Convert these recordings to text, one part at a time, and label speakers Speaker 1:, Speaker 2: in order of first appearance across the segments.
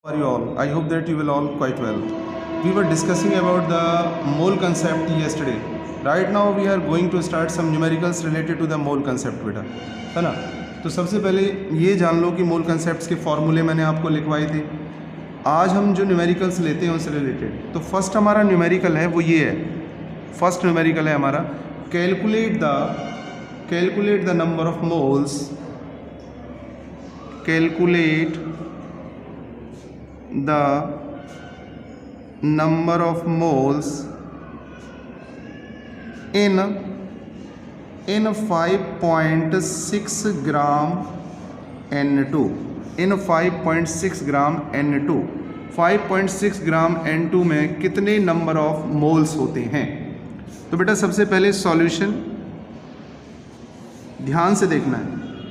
Speaker 1: How are you all? I hope that you will all quite well. We were discussing about the mole concept yesterday. Right now we are going to start some numericals related to the mole concept बेटा, है ना? तो सबसे पहले ये जान लो कि मोल concepts के फॉर्मूले मैंने आपको लिखवाए थे. आज हम जो न्यूमेरिकल्स लेते हैं उससे रिलेटेड, तो फर्स्ट हमारा न्यूमेरिकल है वो ये है. फर्स्ट न्यूमेरिकल है हमारा calculate the number of moles, calculate the number of moles in 5.6 gram N2, in 5.6 gram N2. 5.6 gram N2 में कितने नंबर ऑफ मोल्स होते हैं? तो बेटा सबसे पहले सॉल्यूशन ध्यान से देखना है.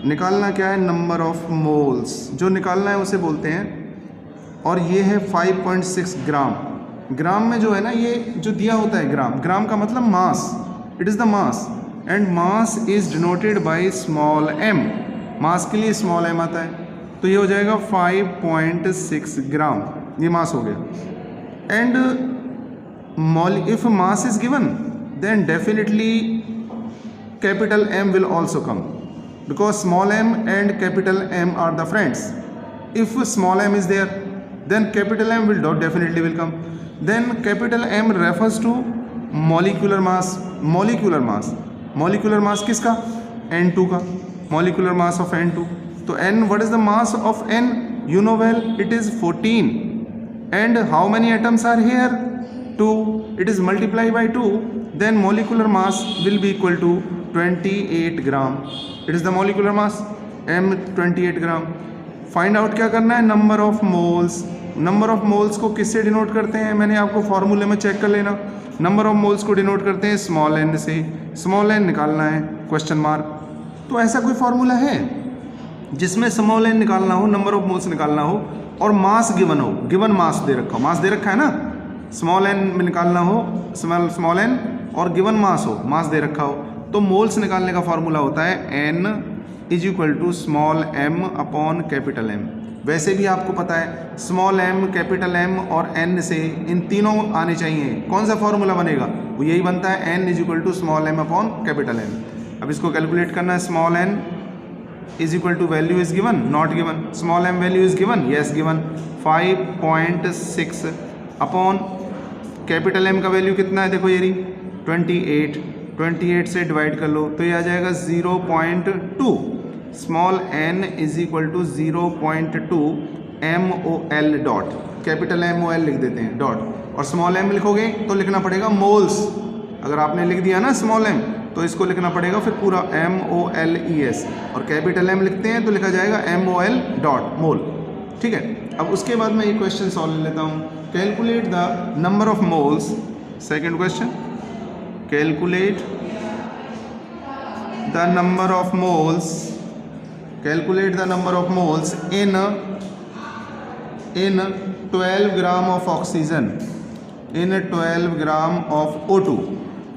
Speaker 1: निकालना क्या है? Number of moles. जो निकालना है उसे बोलते हैं, और ये है 5.6 ग्राम. ग्राम में जो है ना, ये जो दिया होता है ग्राम का मतलब mass. It is the mass, and mass is denoted by small m. Mass के लिए स्मॉल m आता है, तो ये हो जाएगा 5.6 ग्राम. ये मास हो गया. And if mass is given then definitely capital M will also come, because small m and capital M are the friends. if small m is there, then capital M will definitely will come. Then capital M refers to molecular mass. molecular mass किसका? N2 का. molecular mass of N2. तो N, what is the mass of N? You know well, it is 14. And how many atoms are here? 2. It is multiplied by 2. Then molecular mass will be equal to 28 gram. It is the molecular mass M, 28 gram. Find out क्या करना है? Number of moles. Number of moles को किससे denote करते हैं? मैंने आपको फॉर्मूले में चेक कर लेना. नंबर ऑफ मोल्स को डिनोट करते हैं स्मॉल n से. स्मॉल n निकालना है, क्वेश्चन मार्क. तो ऐसा कोई फॉर्मूला है जिसमें स्मॉल n निकालना हो, नंबर ऑफ मोल्स निकालना हो, और मास गिवन हो? गिवन मास दे रखा हो, मास दे रखा है ना. स्मॉल n में निकालना हो, स्मॉल n, और गिवन मास हो, मास दे रखा हो. तो मोल्स निकालने का फॉर्मूला होता है n is equal to small m upon capital M. वैसे भी आपको पता है स्मॉल m, कैपिटल M और n से इन तीनों आने चाहिए. कौन सा फॉर्मूला बनेगा? वो यही बनता है n is equal to small m upon capital M. अब इसको कैलकुलेट करना है. Small n is equal to value is given, not given. Small m value is given, yes given. 5.6 upon capital M का वैल्यू कितना है? देखो ये रही 28 से डिवाइड कर लो तो ये आ जाएगा 0.2. Small n is equal to 0.2 MOL dot. Capital MOL लिख देते हैं डॉट, और स्मॉल m लिखोगे तो लिखना पड़ेगा मोल्स. अगर आपने लिख दिया ना स्मॉल m, तो इसको लिखना पड़ेगा फिर पूरा MOLES, और कैपिटल M लिखते हैं तो लिखा जाएगा MOL डॉट मोल. ठीक है. अब उसके बाद मैं ये क्वेश्चन सॉल्व लेता हूँ. Calculate the number of moles. Second question, calculate the number of moles in 12 gram of oxygen, in 12 gram of O2.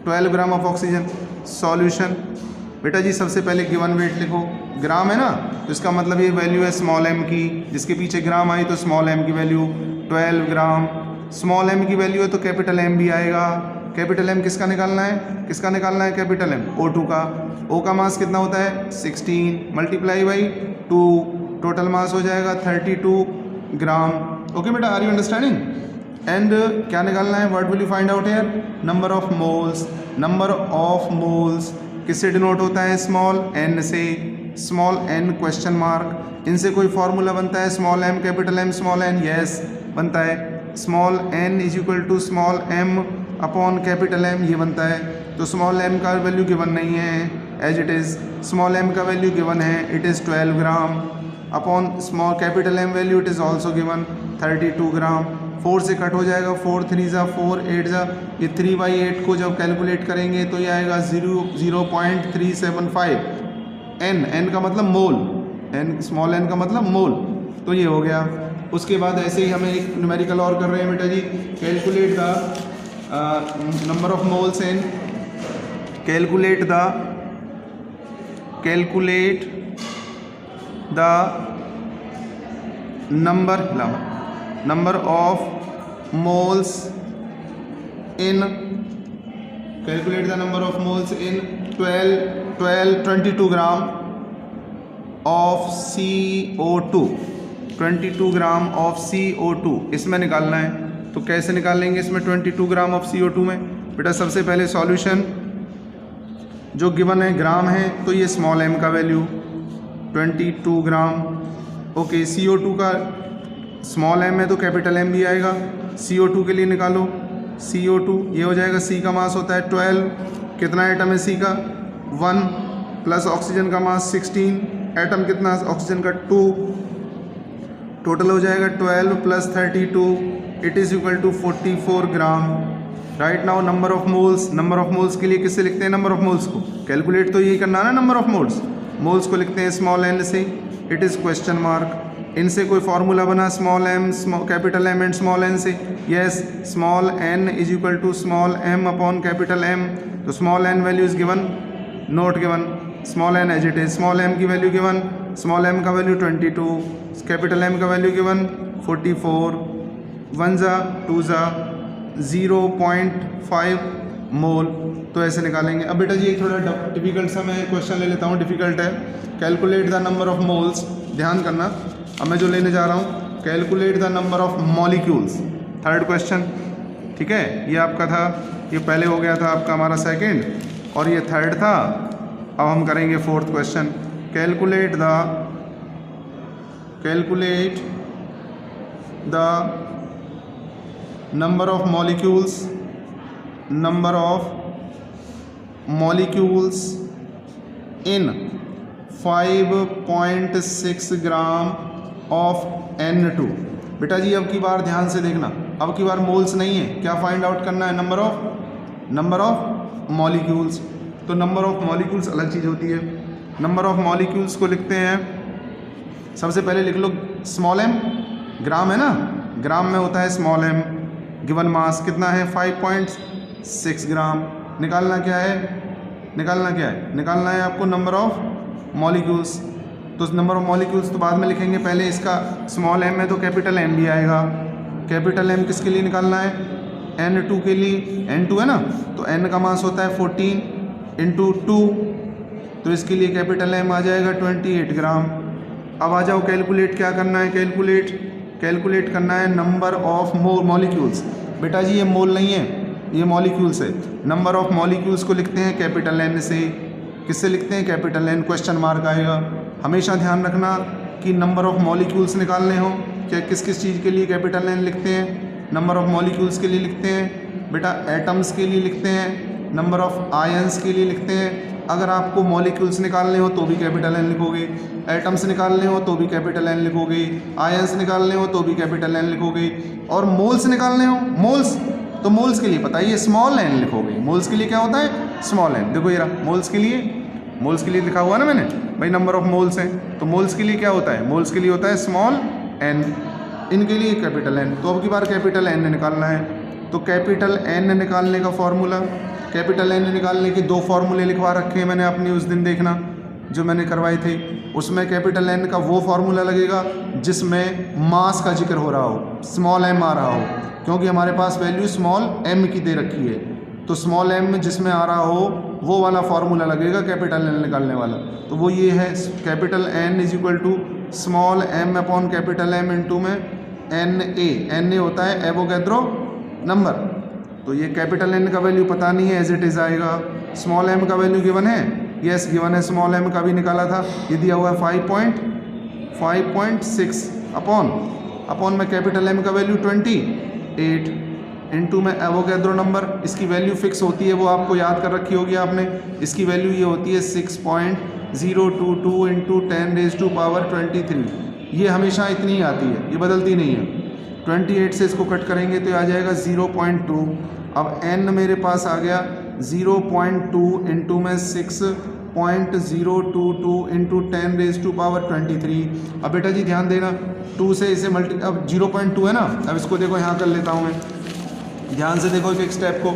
Speaker 1: 12 gram of oxygen. Solution बेटा जी सबसे पहले गिवन वेट लिखो. ग्राम है ना, तो इसका मतलब ये वैल्यू है स्मॉल m की. जिसके पीछे ग्राम आई तो स्मॉल m की वैल्यू 12 ग्राम. स्मॉल m की वैल्यू है तो कैपिटल M भी आएगा. कैपिटल M किसका निकालना है? कैपिटल M O2 का. O का मास कितना होता है? 16 मल्टीप्लाई बाई 2, टोटल मास हो जाएगा 32 ग्राम. ओके बेटा, आर यू अंडरस्टैंडिंग? एंड क्या निकालना है? What will you find out here? Number of moles किससे डिनोट होता है? स्मॉल n से. Small n question mark. इनसे कोई फॉर्मूला बनता है? Small m capital M small n, yes बनता है. Small n is equal to small m upon capital M, ये बनता है. तो स्मॉल m का वैल्यू गिवन नहीं है as it is. Small m का वैल्यू गिवन है, it is 12 gram upon small capital M value it is also given 32 ग्राम. 4 से कट हो जाएगा, 4 3 जा 4 8 जा, ये 3/8 को जब कैलकुलेट करेंगे तो ये आएगा 0.375. n का मतलब मोल, स्मॉल n का मतलब मोल. तो ये हो गया. उसके बाद ऐसे ही हमें एक न्यूमेरिकल और कर रहे हैं बेटा जी. Calculate the number of moles in, calculate the number number of moles in, calculate the number of moles in 22 gram of CO2, 22 gram of CO2 इसमें निकालना है। तो कैसे निकालेंगे इसमें 22 ग्राम ऑफ CO2 में? बेटा सबसे पहले सॉल्यूशन जो गिवन है ग्राम है, तो ये स्मॉल m का वैल्यू 22 ग्राम। ओके, CO2 का स्मॉल m है तो कैपिटल M भी आएगा। CO2 के लिए निकालो, CO2 ये हो जाएगा, C का मास होता है 12, कितना एटम है C का 1, प्लस ऑक्सीजन का मास 16, एटम कितना ऑक्सीजन का 2, टोटल हो जाएगा 12 plus 32, it is equal to 44 gram. Right now number of moles, number of moles के लिए किससे लिखते हैं नंबर ऑफ मोल्स को? कैलकुलेट तो यही करना है ना नंबर ऑफ मोल्स। मोल्स को लिखते हैं स्मॉल n से, इट इज़ क्वेश्चन मार्क। इनसे कोई फार्मूला बना small m capital M and small n से? Yes, small n is equal to small m upon capital M। तो small n value is given, not given, small n as it is, small m की value given, small m का value 22, capital M का value given 44, 1 जा 2 जा 0.5 मोल। तो ऐसे निकालेंगे। अब बेटा जी एक थोड़ा डिफिकल्ट सा मैं क्वेश्चन ले लेता हूँ, डिफिकल्ट है। Calculate the number of moles, ध्यान करना। अब मैं जो लेने जा रहा हूँ, calculate the number of molecules, third question, ठीक है। ये आपका था, ये पहले हो गया था आपका हमारा सेकेंड, और ये थर्ड था। अब हम करेंगे fourth question. Calculate the number of molecules in 5.6 gram of N2। बेटा जी अब की बार ध्यान से देखना, अब की बार मोल्स नहीं है, क्या फाइंड आउट करना है? Number of molecules. तो नंबर ऑफ मॉलिक्यूल्स अलग चीज़ होती है। नंबर ऑफ मॉलिक्यूल्स को लिखते हैं, सबसे पहले लिख लो स्मॉल m, ग्राम है ना, ग्राम में होता है स्मॉल m, गिवन मास कितना है 5.6 ग्राम। निकालना क्या है? निकालना है आपको नंबर ऑफ मॉलिक्यूल्स। तो नंबर ऑफ मॉलिक्यूल्स तो बाद में लिखेंगे, पहले इसका स्मॉल m है तो कैपिटल M भी आएगा। कैपिटल M किसके लिए निकालना है? N2 के लिए, N2 है ना, तो N का मास होता है 14 इंटू 2, तो इसके लिए कैपिटल M आ जाएगा 28 ग्राम। अब आ जाओ कैलकुलेट, क्या करना है? कैलकुलेट करना है नंबर ऑफ मॉलिक्यूल्स। बेटा जी ये मोल नहीं है, ये मॉलिक्यूल्स है। नंबर ऑफ मॉलिक्यूल्स को लिखते हैं कैपिटल N से। किससे लिखते हैं? कैपिटल N, क्वेश्चन मार्क आएगा। हमेशा ध्यान रखना कि नंबर ऑफ मॉलिक्यूल्स निकालने हो, क्या किस चीज़ के लिए कैपिटल N लिखते हैं? नंबर ऑफ मॉलिक्यूल्स के लिए लिखते हैं बेटा, एटम्स के लिए लिखते हैं, नंबर ऑफ आयंस के लिए लिखते हैं। अगर आपको मॉलिक्यूल्स निकालने हो तो भी कैपिटल N लिखोगे, एटम्स निकालने हो तो भी कैपिटल N लिखोगे, आयंस निकालने हो तो भी कैपिटल N लिखोगे, और मोल्स निकालने हो, मोल्स, तो मोल्स के लिए पता है ये स्मॉल n लिखोगे। मोल्स के लिए क्या होता है? Small n। देखो ये रहा मोल्स के लिए लिखा हुआ ना मैंने भाई, नंबर ऑफ मोल्स हैं, तो मोल्स के लिए क्या होता है? मोल्स के लिए होता है स्मॉल n, इनके लिए कैपिटल N। तो अब की बार कैपिटल N निकालना है, तो कैपिटल N निकालने का फॉर्मूला, कैपिटल N निकालने के दो फार्मूले लिखवा रखे हैं मैंने अपनी, उस दिन देखना जो मैंने करवाए थे। उसमें कैपिटल N का वो फार्मूला लगेगा जिसमें मास का जिक्र हो रहा हो, स्मॉल m आ रहा हो, क्योंकि हमारे पास वैल्यू स्मॉल m की दे रखी है, तो स्मॉल m जिसमें आ रहा हो वो वाला फार्मूला लगेगा कैपिटल N निकालने वाला। तो वो ये है, capital N is equal to small m upon capital M into में Na होता है एवोगैड्रो नंबर। तो ये कैपिटल N का वैल्यू पता नहीं है, एज इट इज़ आएगा। स्मॉल m का वैल्यू गिवन है, यस गिवन है, स्मॉल m का भी निकाला था, ये दिया हुआ है 5.6 अपॉन में कैपिटल M का वैल्यू 28 इंटू में एवोगैड्रो नंबर। इसकी वैल्यू फिक्स होती है, वो आपको याद कर रखी होगी आपने। इसकी वैल्यू ये होती है 6.022 इंटू 10⁻23। ये हमेशा इतनी ही आती है, ये बदलती नहीं है। 28 से इसको कट करेंगे तो आ जाएगा 0.2। अब n मेरे पास आ गया 0.2 इंटू में 6.022 इंटू 10⁻23। अब बेटा जी ध्यान देना, 2 से इसे अब 0.2 है ना, अब इसको देखो यहाँ कर लेता हूँ मैं, ध्यान से देखो एक स्टेप को।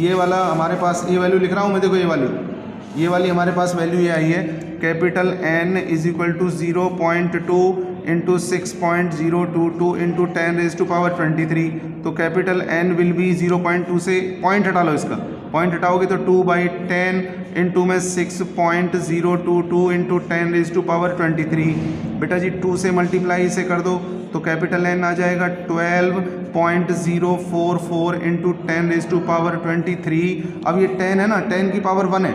Speaker 1: ये वाला हमारे पास, ये वैल्यू लिख रहा हूँ मैं, देखो ये वाली हमारे पास वैल्यू ये आई है, capital N is equal to 0.2 into 6.022 into 10⁻23। तो कैपिटल N विल बी 0.2 से पॉइंट हटा लो, इसका पॉइंट हटाओगे तो 2/10 इंटू में 6.022 इंटू 10⁻23। बेटा जी 2 से मल्टीप्लाई इसे कर दो तो कैपिटल N आ जाएगा 12.044 इंटू 10⁻23। अब ये 10 है ना, 10 की पावर 1 है,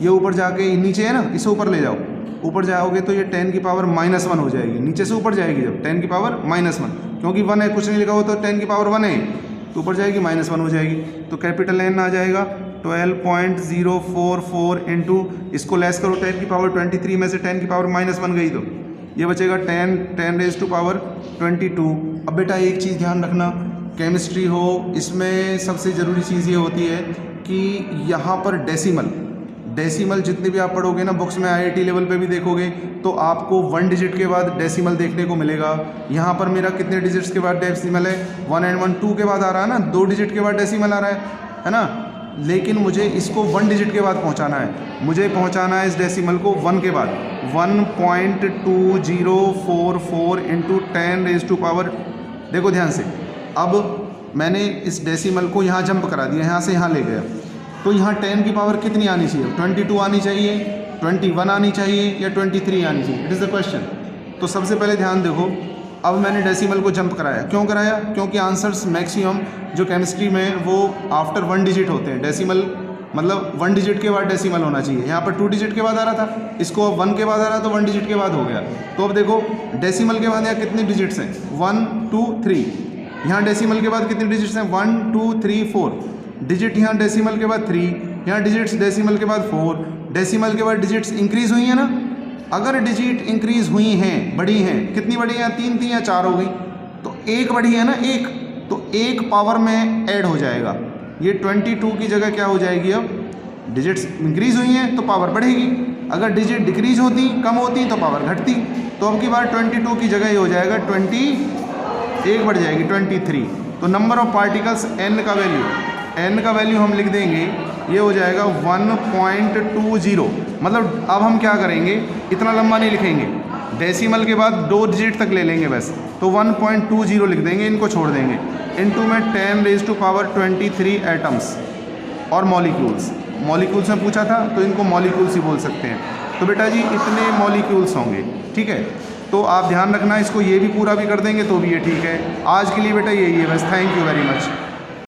Speaker 1: ये ऊपर जाके नीचे है ना, इसे ऊपर ले जाओ, ऊपर जाओगे तो ये 10 की पावर -1 हो जाएगी, नीचे से ऊपर जाएगी जब 10 की पावर -1, क्योंकि 1 है, कुछ नहीं लिखा हो तो 10 की पावर 1 है तो ऊपर जाएगी -1 हो जाएगी। तो कैपिटल N आ जाएगा 12.044 इंटू, इसको लेस करो 10 की पावर 23 में से 10 की पावर -1 गई तो ये बचेगा 10⁻22। अब बेटा एक चीज़ ध्यान रखना, केमिस्ट्री हो इसमें सबसे ज़रूरी चीज़ ये होती है कि यहाँ पर डेसिमल जितने भी आप पढ़ोगे ना बुक्स में, IIT लेवल पे भी देखोगे तो आपको 1 डिजिट के बाद डेसिमल देखने को मिलेगा। यहाँ पर मेरा कितने डिजिट्स के बाद डेसिमल है, 1 and 1 2 के बाद आ रहा है ना, 2 डिजिट के बाद डेसिमल आ रहा है ना, लेकिन मुझे इसको 1 डिजिट के बाद पहुँचाना है, मुझे पहुँचाना है इस डेसिमल को 1 के बाद, 1.2044 इंटू 10⁻, देखो ध्यान से, अब मैंने इस डेसिमल को यहाँ जंप करा दिया, यहाँ से यहाँ ले गया, तो यहाँ 10 की पावर कितनी आनी चाहिए, 22 आनी चाहिए, 21 आनी चाहिए या 23 आनी चाहिए, इट इज़ द क्वेश्चन। तो सबसे पहले ध्यान देखो, अब मैंने डेसिमल को जंप कराया, क्यों कराया, क्योंकि आंसर्स मैक्सिमम जो केमिस्ट्री में वो आफ्टर 1 डिजिट होते हैं, डेसिमल मतलब 1 डिजिट के बाद डेसिमल होना चाहिए, यहाँ पर 2 डिजिट के बाद आ रहा था, इसको अब 1 के बाद आ रहा है तो 1 डिजिट के बाद हो गया। तो अब देखो डेसिमल के बाद यहाँ कितने डिजिट्स हैं, 1 2 3, यहाँ डेसिमल के बाद कितने डिजिट्स हैं, 1 2 3 4 डिजिट, यहाँ डेसिमल के बाद 3, यहाँ डिजिट्स डेसिमल के बाद 4, डेसिमल के बाद डिजिट्स इंक्रीज हुई हैं ना, अगर डिजिट इंक्रीज हुई हैं, बढ़ी हैं, कितनी बढ़ी हैं, 3 3 या 4 हो गई, तो 1 बढ़ी है ना, 1, तो 1 पावर में ऐड हो जाएगा, ये 22 की जगह क्या हो जाएगी, अब डिजिट्स इंक्रीज हुई हैं तो पावर बढ़ेगी, अगर डिजिट डिक्रीज होती, कम होती तो पावर घटती, तो अब की बार 22 की जगह ये हो जाएगा 1 बढ़ जाएगी 23। तो नंबर ऑफ पार्टिकल्स n का वैल्यू हम लिख देंगे, ये हो जाएगा 1.20। मतलब अब हम क्या करेंगे, इतना लंबा नहीं लिखेंगे, डेसिमल के बाद 2 डिजिट तक ले लेंगे बस, तो 1.20 लिख देंगे, इनको छोड़ देंगे, इनटू में 10⁻23 एटम्स और मॉलिक्यूल्स में पूछा था तो इनको मॉलिक्यूल्स ही बोल सकते हैं। तो बेटा जी इतने मॉलिक्यूल्स होंगे, ठीक है, तो आप ध्यान रखना, इसको ये भी पूरा भी कर देंगे तो भी ये ठीक है। आज के लिए बेटा यही है बस, थैंक यू वेरी मच।